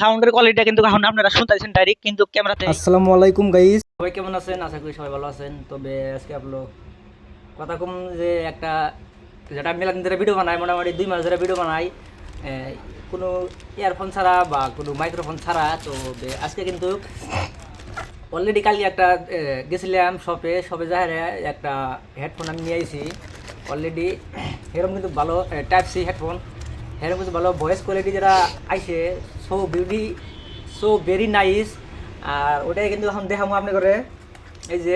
সাউন্ডের কোয়ালিটিটা কিন্তু এখন আপনারা শুনতেছেন ডাইরেক্ট কিন্তু ক্যামেরাতে। আসসালামু আলাইকুম গাইস, সবাই কেমন আছেন? আশা করি সবাই ভালো আছেন। তবে আজকে আপনার কথা কম যে একটা যেটা মেলা দিন ধরে ভিডিও বানাই, মোটামুটি 2 মাস ধরে ভিডিও বানাই কোনো ইয়ারফোন ছাড়া বা কোনো মাইক্রোফোন ছাড়া। তো আজকে কিন্তু অলরেডি কালি একটা গেছিলাম শপে যাই একটা হেডফোন আমি নিয়ে আইছি অলরেডি। এরকম কিন্তু ভালো টাইপ সি হেডফোন, এরকম কিন্তু ভালো ভয়েস কোয়ালিটি যেটা আইছে, সো ভেরি নাইস। আর ওটাই কিন্তু এখন দেখাবো আপনি করে, এই যে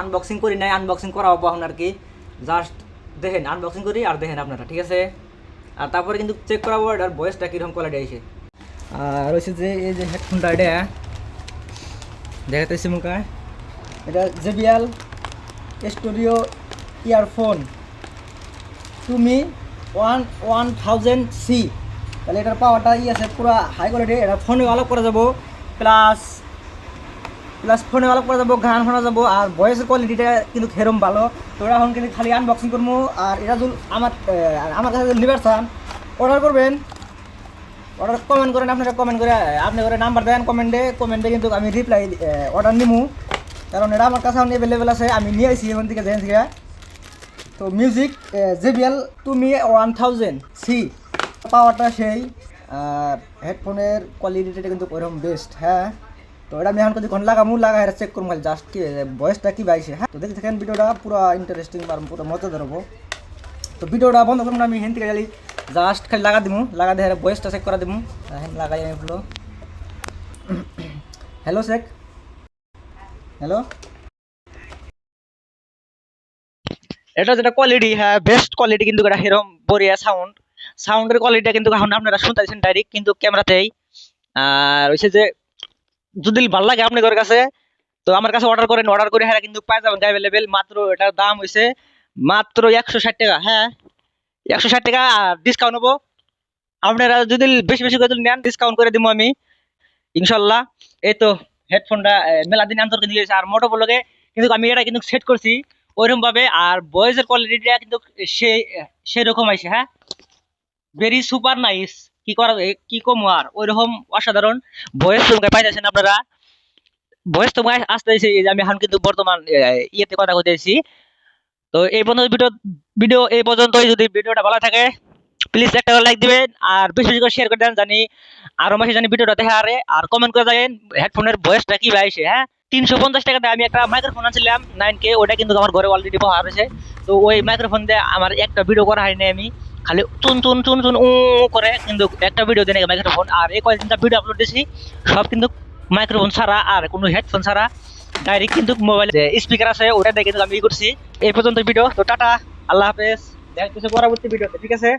আনবক্সিং করি নাই, আনবক্সিং করা হবো এখন আর কি। জাস্ট দেখেন, আনবক্সিং করি আর দেখেন আপনারা, ঠিক আছে? আর তারপরে কিন্তু চেক করাবো এটার ভয়েসটা কীরকম কোয়ালিটি আইছে। আর হচ্ছে যে এই যে হেডফোনটা এটা দেখাতেছি মুখায়, এটা JBL স্টুডিও ইয়ারফোন তুমি 1000C। তাহলে এটার পাওয়ারটা আছে পুরো হাই কোয়ালিটি। এটা ফোনে আলাপ করা যাব, প্লাস ফোনে আলাপ করা যাব, গান শোনা যাব। আর ভয়েসের কোয়ালিটিটা কিন্তু সেরকম ভালো। তো এটা এখন কিন্তু খালি আনবক্সিং করবো। আর এটা যদি আমার কাছে যদি নিবার চান, অর্ডার করবেন, কমেন্ট করেন। আপনারা কমেন্ট করে আপনি করে নাম্বার দেন কমেন্টে কিন্তু আমি রিপ্লাই অর্ডার নিমু। কারণ এটা আমার কাছে এখন অ্যাভেলেবেল আছে, আমি নিয়ে আসি এখন থেকে জেন থেকে। তো মিউজিক JBL তুমি 1000C, পাওয়ারটা সেই। আর হেডফোনের কোয়ালিটিটা কিন্তু ওইরকম বেস্ট। হ্যাঁ, তো এটা আমি এখন যখন লাগাই এটা চেক করবো খালি জাস্ট কি ভয়েসটা কি বাইছে। হ্যাঁ, তো দেখতে থাকেন ভিডিওটা, পুরো ইন্টারেস্টিং আর পুরো মজাদার হবো। তো ভিডিওটা বন্ধ করবো না, আমি হেন থেকে খালি জাস্ট খালি লাগা দিমু, লাগা দিয়ে ভয়েসটা চেক করা দিমু। হ্যাঁ, লাগাই আমি হলো। Hello check, hello. এটা যেটা কোয়ালিটি, হ্যাঁ বেস্ট কোয়ালিটি কিন্তু এটা এরকম বড়িয়া সাউন্ডের কোয়ালিটিটা কিন্তু এখন আপনারা শুনতেছেন ডাইরেক্ট কিন্তু ক্যামেরাতেই। আর হচ্ছে যে যদি ভালো লাগে আপনাদের কাছে, তো আমার কাছে অর্ডার করেন, অর্ডার করে হ্যাঁ কিন্তু পাই যাবেন অ্যাভেলেবেল। মাত্র এটার দাম হয়েছে মাত্র 160 টাকা। হ্যাঁ, 160 টাকা আর ডিসকাউন্ট হবো। আপনারা যদি বেশি বেশি করে নেন, ডিসকাউন্ট করে দিব আমি ইনশাল্লাহ। এই তো হেডফোনটা মেলা দিন আন্তর কিন্তু দিয়েছে। আর মোটোগুলোকে কিন্তু আমি এটা কিন্তু সেট করছি ওইরকম ভাবে। আর ভয়েসের কোয়ালিটিটা কিন্তু সেই সেরকম আইছে। হ্যাঁ, ভেরি সুপার নাইস। কি করা কি কম আর ওইরকম অসাধারণ ভয়েস তোমাকে পাইতেছেন আপনারা। ভয়েস তোমাকে আসতেছি আমি এখন কিন্তু বর্তমান ইয়েতে কথা কইতেছি। তো এই পর্যন্ত ভিডিও এই পর্যন্তই। যদি ভিডিওটা ভালো থাকে প্লিজ একটা লাইক দিবেন আর বেশি বেশি করে শেয়ার করে দেন, জানি আরো মাসে জানি ভিডিওটা দেখা আরে। আর কমেন্ট করে যাবেন হেডফোনের ভয়েসটা কি ভাইছে। হ্যাঁ, 350 টাকা দিয়ে আমি একটা মাইক্রোফোন আনছিলাম 9K, ওটা কিন্তু আমার ঘরে অলরেডি পাওয়া হয়েছে। তো ওই মাইক্রোফোন দিয়ে আমার একটা ভিডিও করা হয়নি, আমি খালি চুন চুন চুন চুন উ করে কিন্তু একটা ভিডিও দিয়ে মাইক্রোফোন। আর এই কয়েকদিনটা ভিডিও আপলোড দিয়েছি সব কিন্তু মাইক্রোফোন ছাড়া আর কোনো হেডফোন ছাড়া, ডাইরেক্ট কিন্তু মোবাইল স্পিকার আছে ওটা দিয়ে কিন্তু আমি করছি। এই পর্যন্ত ভিডিও। তো টাটা, আল্লাহ হাফেজ, দেখা হচ্ছে পরবর্তী ভিডিওতে, ঠিক আছে?